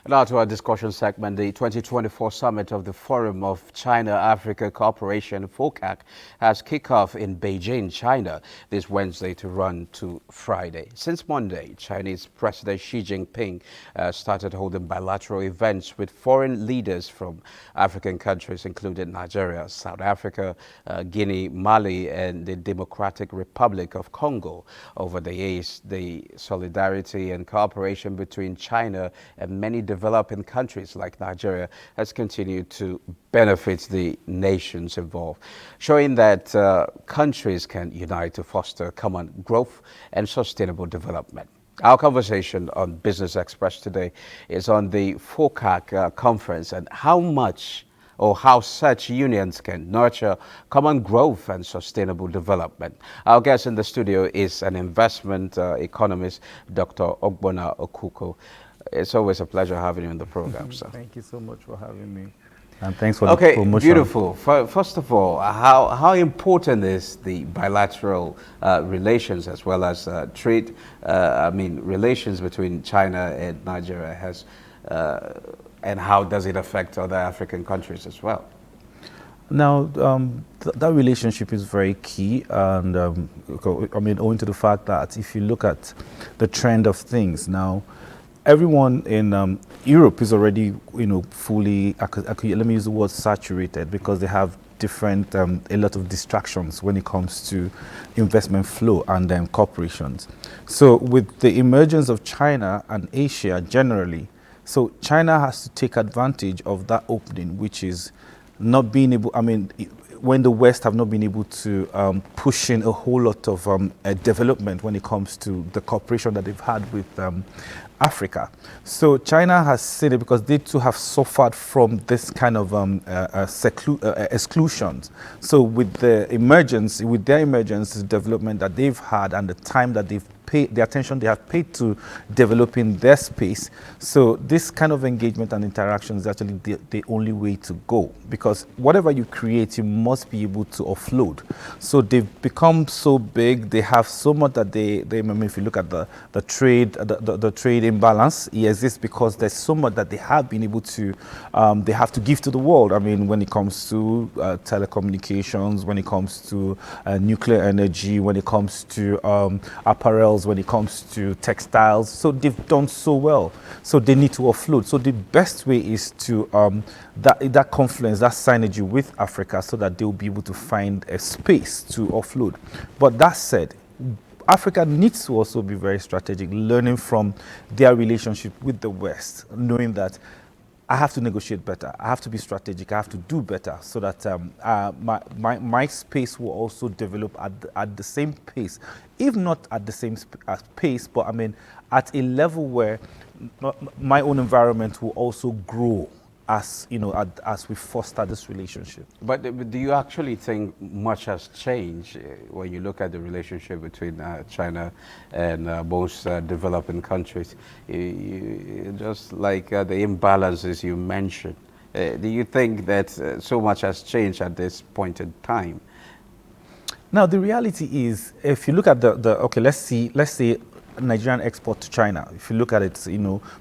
Now to our discussion segment, the 2024 summit of the Forum of China-Africa Cooperation, FOCAC, has kicked off in Beijing, China, this Wednesday to run to Friday. Since Monday, Chinese President Xi Jinping started holding bilateral events with foreign leaders from African countries, including Nigeria, South Africa, Guinea, Mali, and the Democratic Republic of Congo. Over the years, the solidarity and cooperation between China and many developing countries like Nigeria has continued to benefit the nations involved, showing that countries can unite to foster common growth and sustainable development. Our conversation on Business Express today is on the FOCAC conference and how much or how such unions can nurture common growth and sustainable development. Our guest in the studio is an investment economist, Dr. Ogbonna Ukuku. It's always a pleasure having you on the program, sir. Thank you so much for having me. And thanks for the promotion. Okay, beautiful. First of all, how important is the bilateral relations as well as trade, relations between China and Nigeria and how does it affect other African countries as well? Now, that relationship is very key, and owing to the fact that if you look at the trend of things now, everyone in Europe is already, fully, let me use the word saturated, because they have different, a lot of distractions when it comes to investment flow and then corporations. So with the emergence of China and Asia generally, so China has to take advantage of that opening, which is not being able, when the West have not been able to push in a whole lot of development when it comes to the cooperation that they've had with Africa. So China has seen it because they too have suffered from this kind of exclusions. So with their emergence, the development that they've had and the time that they've paid, the attention they have paid to developing their space. So this kind of engagement and interaction is actually the only way to go, because whatever you create, you must be able to offload. So they've become so big, they have so much that if you look at the trade imbalance, it exists because there's so much that they have been able to, they have to give to the world. When it comes to telecommunications, when it comes to nuclear energy, when it comes to apparels, when it comes to textiles. So they've done so well. So they need to offload. So the best way is to that confluence, that synergy with Africa, so that they'll be able to find a space to offload. But that said, Africa needs to also be very strategic, learning from their relationship with the West, knowing that I have to negotiate better, I have to be strategic, I have to do better, so that my space will also develop at the same pace, if not at the same pace, but at a level where my own environment will also grow as we foster this relationship. But do you actually think much has changed when you look at the relationship between China and most developing countries? Just like the imbalances you mentioned, do you think that so much has changed at this point in time? Now, the reality is, if you look at let's say Nigerian export to China, if you look at it,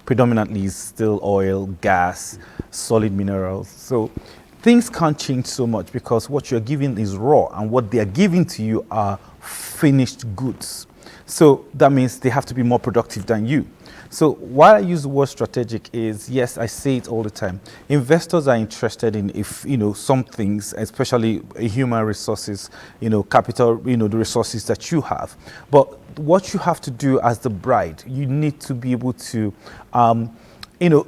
predominantly is still oil, gas, solid minerals. So things can't change so much because what you're giving is raw and what they are giving to you are finished goods. So that means they have to be more productive than you. So why I use the word strategic is, yes, I say it all the time. Investors are interested in some things, especially human resources, capital, the resources that you have. But what you have to do as the bride, you need to be able to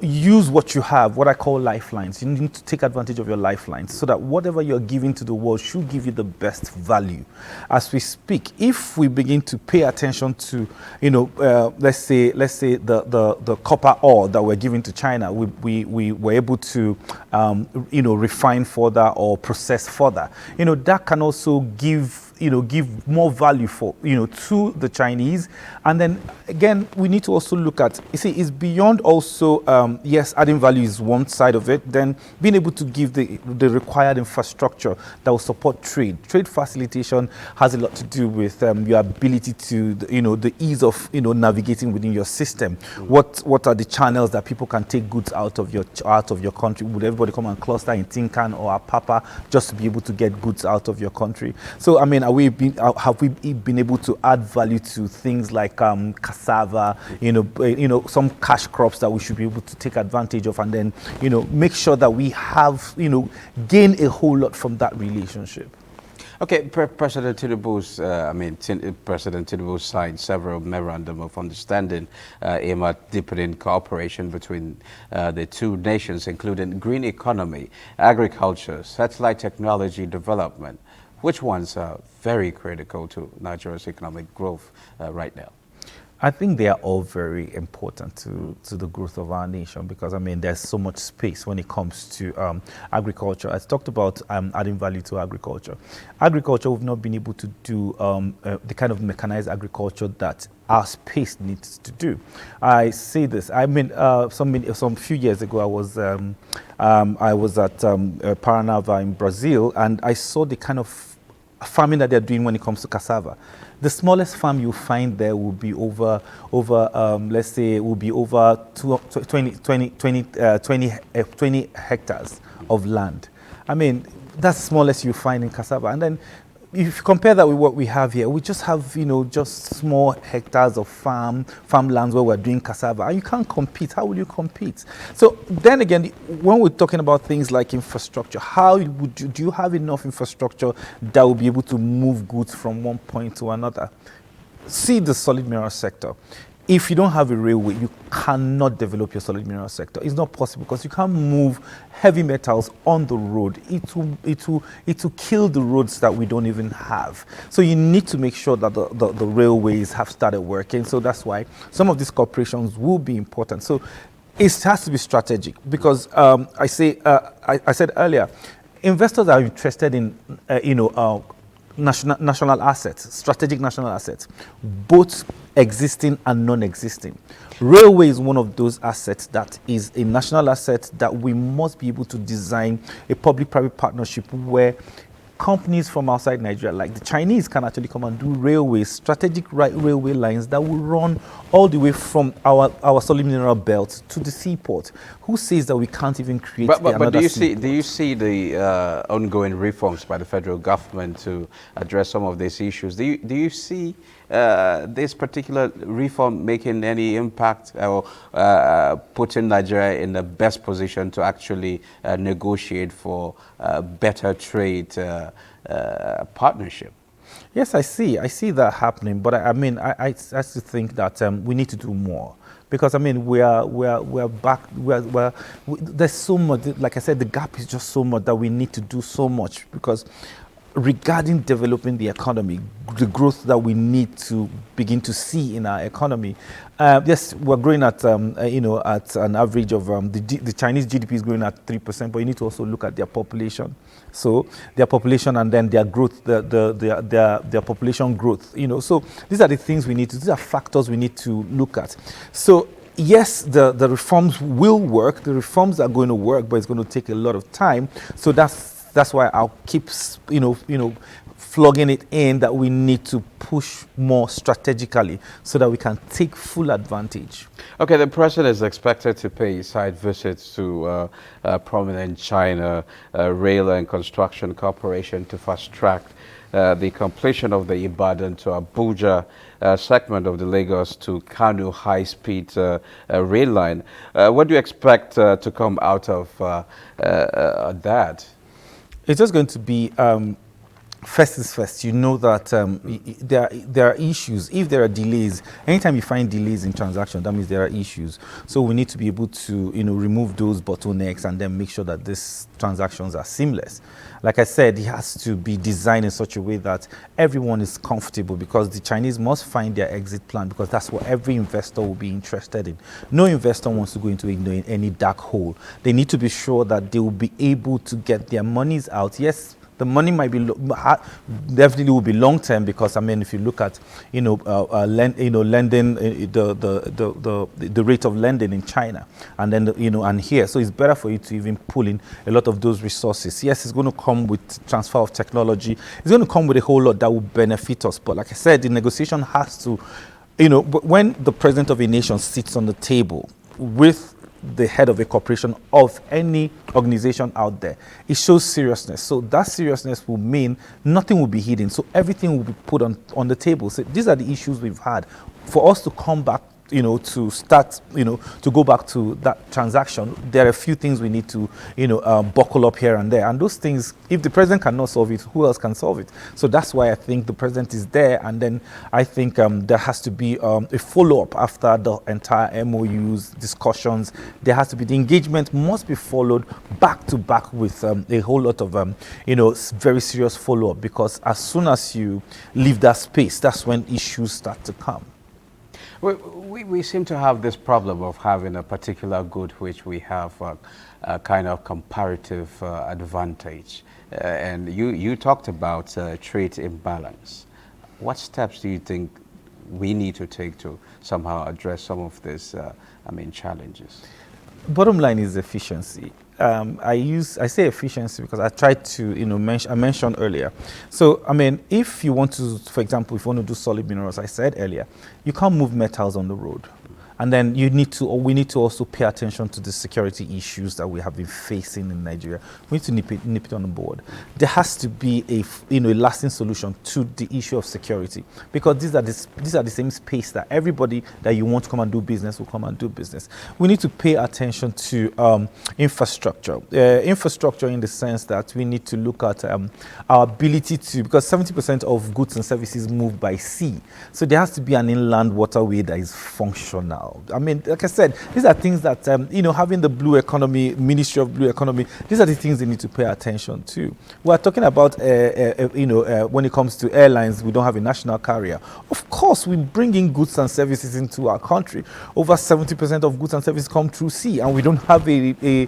use what you have, what I call lifelines. You need to take advantage of your lifelines so that whatever you're giving to the world should give you the best value. As we speak, if we begin to pay attention to, let's say the copper ore that we're giving to China, we were able to, refine further or process further. That can also give give more value for, to the Chinese. And then again, we need to also look at, you see, it's beyond also, yes, adding value is one side of it, then being able to give the required infrastructure that will support trade. Trade facilitation has a lot to do with your ability to, the ease of, navigating within your system. What are the channels that people can take goods out of your country? Would everybody come and cluster in Tinkan or Apapa just to be able to get goods out of your country? So, I mean, have we been able to add value to things like cassava, some cash crops that we should be able to take advantage of, and then, make sure that we have, gain a whole lot from that relationship. Okay, President Tinubu's, President Tinubu signed several memorandum of understanding aimed at deepening cooperation between the two nations, including green economy, agriculture, satellite technology development. Which ones are very critical to Nigeria's economic growth right now? I think they are all very important to the growth of our nation, because, there's so much space when it comes to agriculture. I talked about adding value to agriculture. Agriculture, we've not been able to do the kind of mechanized agriculture that our space needs to do. I say this. Some few years ago, I was at Paranava in Brazil, and I saw the kind of farming that they're doing when it comes to cassava. The smallest farm you find there will be over 20 hectares of land. That's the smallest you find in cassava. And then if you compare that with what we have here, we just have, just small hectares of farmlands where we're doing cassava, and you can't compete. How will you compete? So then again, when we're talking about things like infrastructure, do you have enough infrastructure that will be able to move goods from one point to another? See the solid mineral sector. If you don't have a railway, you cannot develop your solid mineral sector. It's not possible, because you can't move heavy metals on the road. It will kill the roads that we don't even have. So you need to make sure that the railways have started working. So that's why some of these corporations will be important. So it has to be strategic, because I said earlier, investors are interested in national assets, strategic national assets, both existing and non-existing. Railway is one of those assets that is a national asset that we must be able to design a public-private partnership where companies from outside Nigeria, like the Chinese, can actually come and do railways, strategic railway lines that will run all the way from our solid mineral belt to the seaport. Who says that we can't even create but do you see the ongoing reforms by the federal government to address some of these issues? Do you see this particular reform making any impact or putting Nigeria in the best position to actually negotiate for better trade partnership? Yes, I see that happening, but I still think that we need to do more, because we're back. There's so much. Like I said, the gap is just so much that we need to do so much, because regarding developing the economy, the growth that we need to begin to see in our economy. Yes, we're growing at at an average of the Chinese GDP is growing at 3%, but you need to also look at their population. So their population, and then their growth, their population growth. So these are the things we need to. These are factors we need to look at. So yes, the reforms will work. The reforms are going to work, but it's going to take a lot of time. So that's why I'll keep flogging it in that we need to push more strategically so that we can take full advantage. Okay, the president is expected to pay site visits to prominent China rail and construction corporation to fast track the completion of the Ibadan to Abuja segment of the Lagos to Kano high-speed rail line. What do you expect to come out of that? It's just going to be first is first. You know that there are issues. If there are delays, anytime you find delays in transactions, that means there are issues. So we need to be able to remove those bottlenecks and then make sure that these transactions are seamless. Like I said, it has to be designed in such a way that everyone is comfortable, because the Chinese must find their exit plan, because that's what every investor will be interested in. No investor wants to go into any dark hole. They need to be sure that they will be able to get their monies out. Yes, The money might be definitely will be long term, because I mean, if you look at lending, the rate of lending in China, and then and here, so it's better for you to even pull in a lot of those resources. Yes, it's going to come with transfer of technology. It's going to come with a whole lot that will benefit us. But like I said, the negotiation has to, but when the president of a nation sits on the table with the head of a corporation of any organization out there, it shows seriousness. So that seriousness will mean nothing will be hidden. So everything will be put on the table. So these are the issues we've had. For us to come back, to start, to go back to that transaction, there are a few things we need to, buckle up here and there. And those things, if the president cannot solve it, who else can solve it? So that's why I think the president is there. And then I think there has to be a follow-up after the entire MOUs, discussions. There has to be, the engagement must be followed back to back with a whole lot of, very serious follow-up, because as soon as you leave that space, that's when issues start to come. We seem to have this problem of having a particular good which we have a kind of comparative advantage. And you talked about trade imbalance. What steps do you think we need to take to somehow address some of these, challenges? Bottom line is efficiency. I say efficiency because I tried to, I mentioned earlier. So, I mean, if you want to, for example, if you want to do solid minerals, I said earlier, you can't move metals on the road. And then we need to also pay attention to the security issues that we have been facing in Nigeria. We need to nip it on the board. There has to be a lasting solution to the issue of security, because these are the same space that everybody that you want to come and do business will come and do business. We need to pay attention to infrastructure. Infrastructure in the sense that we need to look at our ability to, because 70% of goods and services move by sea. So there has to be an inland waterway that is functional. I mean, like I said, these are things that, having the blue economy, Ministry of Blue Economy, these are the things they need to pay attention to. We're talking about, when it comes to airlines, we don't have a national carrier. Of course, we bring in goods and services into our country. Over 70% of goods and services come through sea, and we don't have a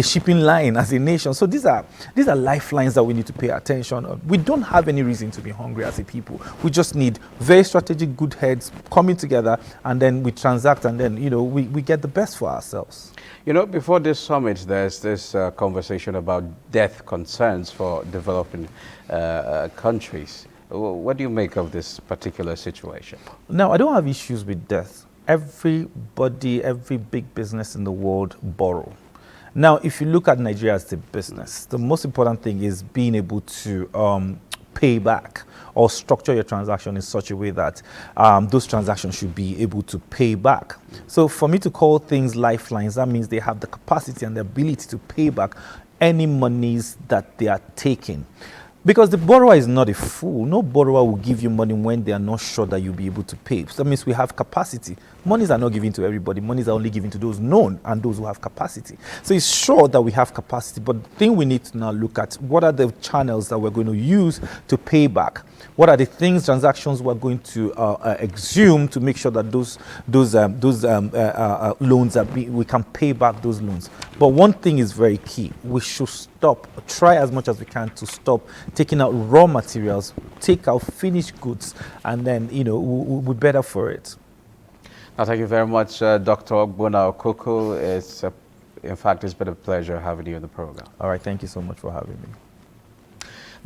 shipping line as a nation. So these are lifelines that we need to pay attention on. We don't have any reason to be hungry as a people. We just need very strategic good heads coming together, and then we transact, and then we get the best for ourselves. Before this summit, there's this conversation about death concerns for developing countries. What do you make of this particular situation? Now, I don't have issues with death. Everybody, every big business in the world borrow. Now, if you look at Nigeria as a business, the most important thing is being able to pay back or structure your transaction in such a way that those transactions should be able to pay back. So for me to call things lifelines, that means they have the capacity and the ability to pay back any monies that they are taking. Because the borrower is not a fool. No borrower will give you money when they are not sure that you'll be able to pay. So that means we have capacity. Monies are not given to everybody. Monies are only given to those known and those who have capacity. So it's sure that we have capacity, but the thing we need to now look at, what are the channels that we're going to use to pay back? What are the transactions we're going to exhume to make sure that those loans we can pay back those loans? But one thing is very key: we should try as much as we can to stop taking out raw materials, take out finished goods, and then we'll be better for it. Now, thank you very much, Dr. Ogbonna Ukuku. In fact, it's been a pleasure having you on the program. All right, thank you so much for having me.